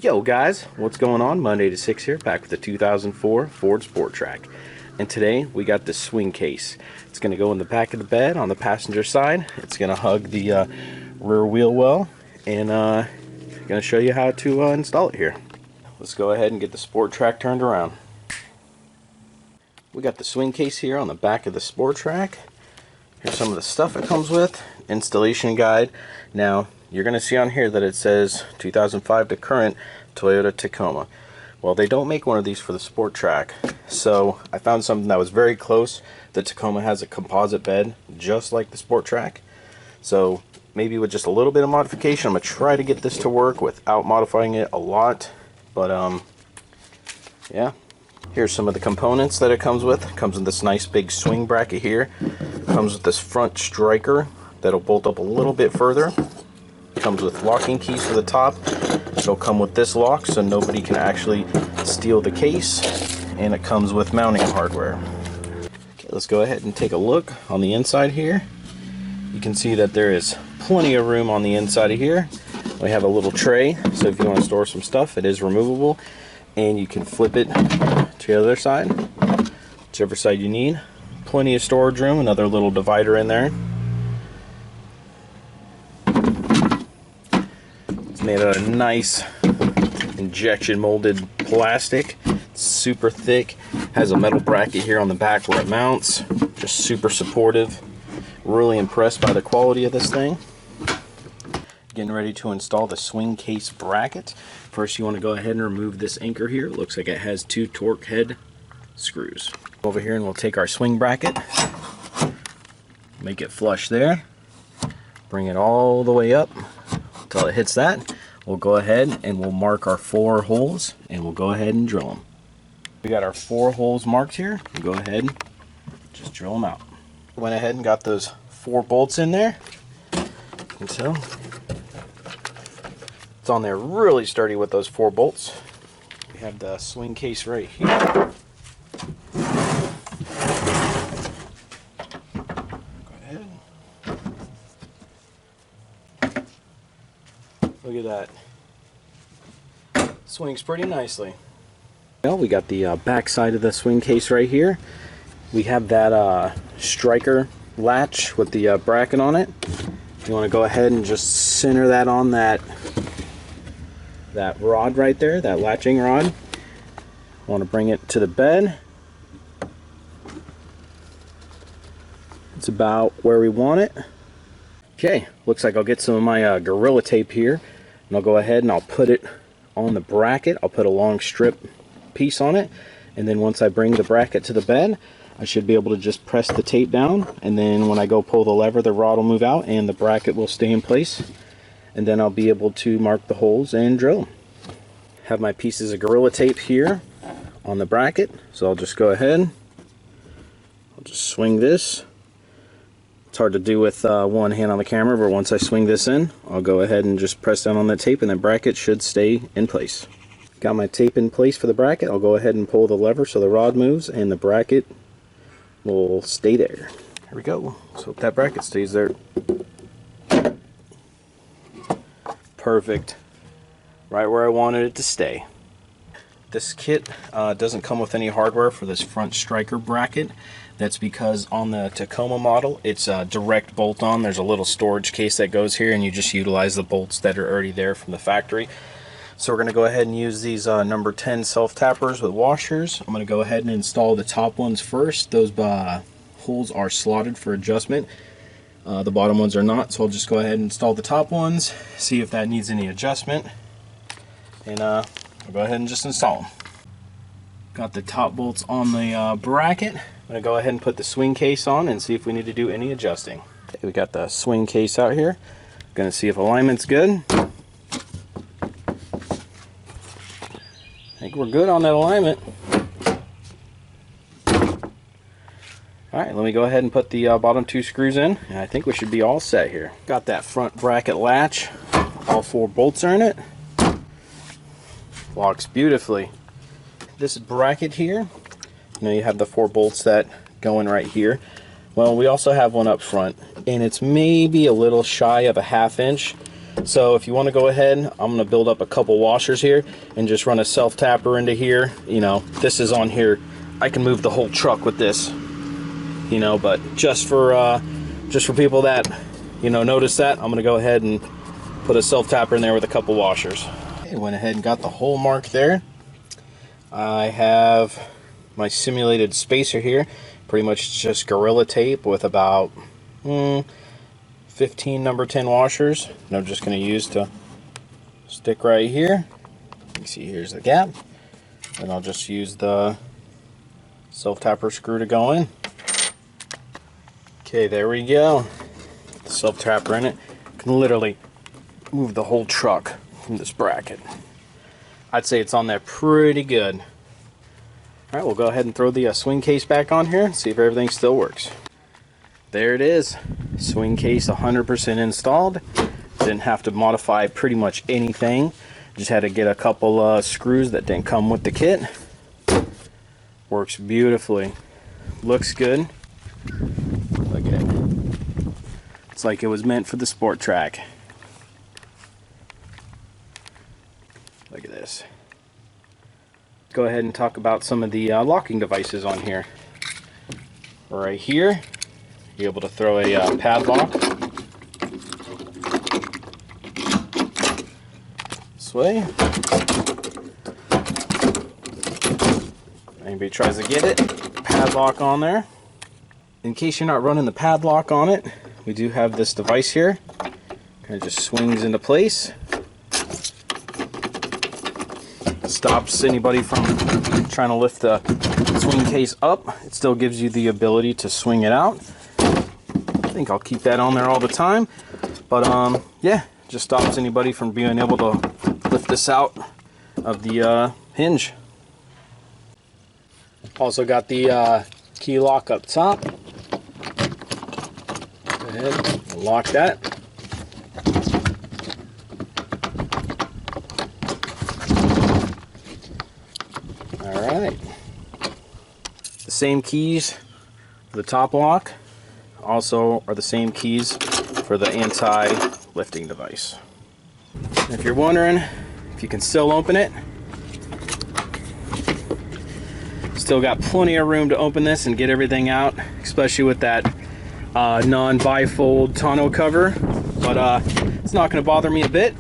Yo guys, what's going on? Monday to 6 here, back with the 2004 Ford Sport Trac. And today we got this swing case. It's going to go in the back of the bed on the passenger side. It's going to hug the rear wheel well, and I'm going to show you how to install it here. Let's go ahead and get the Sport Trac turned around. We got the swing case here on the back of the Sport Trac. Here's some of the stuff it comes with. Installation guide. Now, you're going to see on here that it says 2005 to current Toyota Tacoma. Well, they don't make one of these for the Sport Trac, so I found something that was very close. The Tacoma has a composite bed just like the Sport Trac, so maybe with just a little bit of modification, I'm going to try to get this to work without modifying it a lot. But yeah, here's some of the components that it comes with. It comes with this nice big swing bracket here. It comes with this front striker that'll bolt up a little bit further. Comes with locking keys for the top. It'll come with this lock so nobody can actually steal the case, and it comes with mounting hardware. Okay, let's go ahead and take a look on the inside here. You can see that there is plenty of room on the inside of here. We have a little tray, so if you want to store some stuff, it is removable, and you can flip it to the other side, whichever side you need. Plenty of storage room, another little divider in there. Made out of nice injection molded plastic. It's super thick. Has a metal bracket here on the back where it mounts. Just super supportive. Really impressed by the quality of this thing. Getting ready to install the swing case bracket. First, you want to go ahead and remove this anchor here. It looks like it has 2 torque head screws. Over here, and we'll take our swing bracket, make it flush there, bring it all the way up until it hits that. We'll go ahead and we'll mark our 4 holes, and we'll go ahead and drill them. We got our 4 holes marked here. We'll go ahead and just drill them out. Went ahead and got those 4 bolts in there. And so it's on there really sturdy with those 4 bolts. We have the swing case right here. Go ahead. Look at that. Swings pretty nicely. Well, we got the back side of the swing case right here. We have that striker latch with the bracket on it. You want to go ahead and just center that on that rod right there, that latching rod. Want to bring it to the bed. It's about where we want it. Okay, looks like I'll get some of my Gorilla Tape here, and I'll go ahead and I'll put it on the bracket. I'll put a long strip piece on it, and then once I bring the bracket to the bed, I should be able to just press the tape down, and then when I go pull the lever, the rod will move out and the bracket will stay in place, and then I'll be able to mark the holes and drill them. Have my pieces of Gorilla Tape here on the bracket, so I'll just go ahead, I'll just swing this. It's hard to do with one hand on the camera, but once I swing this in, I'll go ahead and just press down on that tape, and the bracket should stay in place. Got my tape in place for the bracket. I'll go ahead and pull the lever so the rod moves and the bracket will stay there. Here we go. So that bracket stays there. Perfect. Right where I wanted it to stay. This kit doesn't come with any hardware for this front striker bracket. That's because on the Tacoma model, it's a direct bolt-on. There's a little storage case that goes here, and you just utilize the bolts that are already there from the factory. So we're going to go ahead and use these number 10 self-tappers with washers. I'm going to go ahead and install the top ones first. Those holes are slotted for adjustment. The bottom ones are not, so I'll just go ahead and install the top ones, see if that needs any adjustment, and I'll go ahead and just install them. Got the top bolts on the bracket. I'm going to go ahead and put the swing case on and see if we need to do any adjusting. Okay, we got the swing case out here. Going to see if alignment's good. I think we're good on that alignment. Alright, let me go ahead and put the bottom 2 screws in, and I think we should be all set here. Got that front bracket latch. All 4 bolts are in it. Locks beautifully. This bracket here, you have the 4 bolts that go in right here. Well, we also have one up front, and it's maybe a little shy of a 1/2 inch. So if you want to go ahead, I'm going to build up a couple washers here and just run a self-tapper into here. You know, this is on here. I can move the whole truck with this, you know, but just for people that, you know, notice that, I'm going to go ahead and put a self-tapper in there with a couple washers. Okay, went ahead and got the hole mark there. I have my simulated spacer here, pretty much just Gorilla Tape with about 15 number 10 washers, and I'm just going to use to stick right here. You can see here's the gap, and I'll just use the self-tapper screw to go in. Okay, there we go. The self-tapper in it. Can literally move the whole truck from this bracket. I'd say it's on there pretty good. Alright, we'll go ahead and throw the swing case back on here and see if everything still works. There it is. Swing case 100% installed. Didn't have to modify pretty much anything. Just had to get a couple screws that didn't come with the kit. Works beautifully. Looks good. Look at it. It's like it was meant for the sport track. Look at this. Go ahead and talk about some of the locking devices on here. Right here, you're able to throw a padlock this way. Anybody tries to get it, padlock on there. In case you're not running the padlock on it, we do have this device here. Kind of just swings into place. Stops anybody from trying to lift the swing case up. It still gives you the ability to swing it out. I think I'll keep that on there all the time. But yeah, just stops anybody from being able to lift this out of the hinge. Also got the key lock up top. Go ahead and lock that. Alright. The same keys for the top lock also are the same keys for the anti-lifting device. If you're wondering if you can still open it, still got plenty of room to open this and get everything out, especially with that non-bifold tonneau cover, but it's not going to bother me a bit.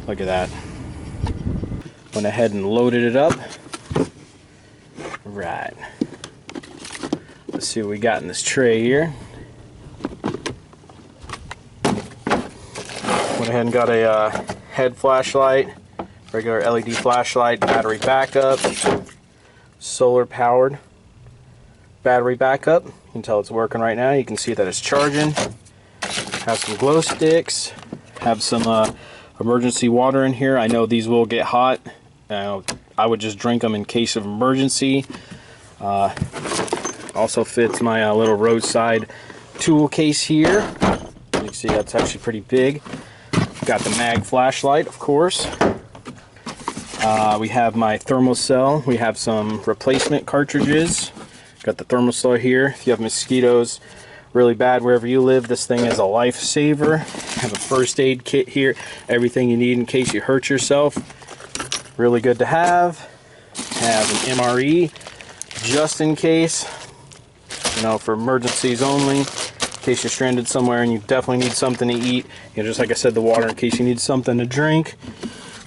Look at that. Went ahead and loaded it up. Right. Let's see what we got in this tray here. Went ahead and got a head flashlight, regular LED flashlight, battery backup, solar powered battery backup. You can tell it's working right now. You can see that it's charging. Have some glow sticks. Have some emergency water in here. I know these will get hot. I would just drink them in case of emergency. Also fits my little roadside tool case here. You can see that's actually pretty big. Got the mag flashlight, of course. We have my thermocell. We have some replacement cartridges. Got the thermocell here. If you have mosquitoes really bad wherever you live, this thing is a lifesaver. Have a first aid kit here. Everything you need in case you hurt yourself. Really good to have. Have an MRE just in case. You know, for emergencies only. In case you're stranded somewhere and you definitely need something to eat. You know, just like I said, the water in case you need something to drink.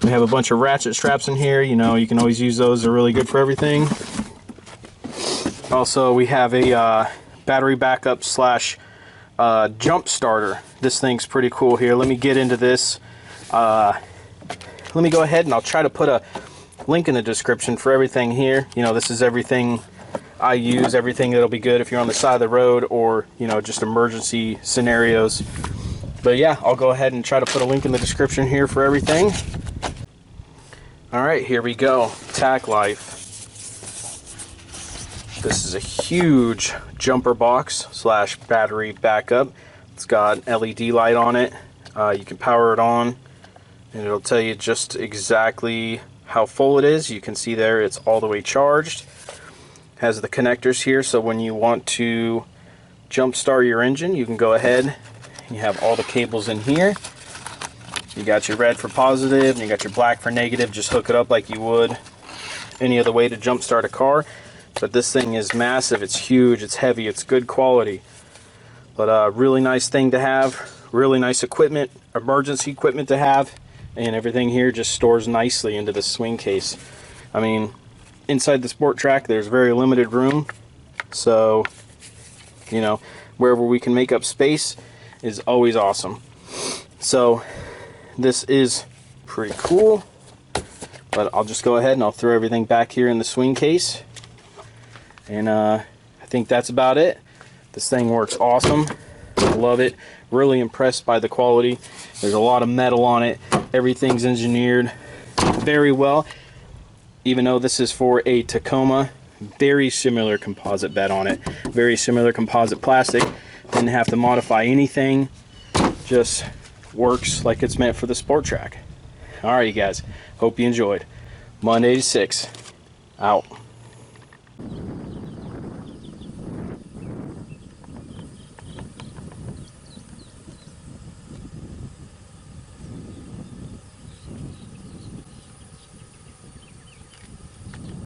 We have a bunch of ratchet straps in here. You know, you can always use those. They're really good for everything. Also, we have a battery backup slash jump starter. This thing's pretty cool here. Let me get into this. Let me go ahead and I'll try to put a link in the description for everything here. You know, this is everything I use, everything that'll be good if you're on the side of the road or, you know, just emergency scenarios. But yeah, I'll go ahead and try to put a link in the description here for everything. Alright, here we go. Trac Life. This is a huge jumper box slash battery backup. It's got an LED light on it. You can power it on and it'll tell you just exactly how full it is. You can see there it's all the way charged. Has the connectors here, so when you want to jump start your engine, you can go ahead You have all the cables in here. You got your red for positive, and you got your black for negative. Just hook it up like you would any other way to jump start a car. But this thing is massive, it's huge, it's heavy, it's good quality. But really nice thing to have, really nice equipment, emergency equipment to have, and everything here just stores nicely into the swing case. I mean, inside the Sport Trac there's very limited room, so you know, wherever we can make up space is always awesome. So this is pretty cool, but I'll just go ahead and I'll throw everything back here in the swing case, and I think that's about it. This thing works awesome. I love it. Really impressed by the quality. There's a lot of metal on it. Everything's engineered very well. Even though this is for a Tacoma, very similar composite bed on it. Very similar composite plastic. Didn't have to modify anything. Just works like it's meant for the Sport Trac. Alright, you guys. Hope you enjoyed. Monday to 6. Out.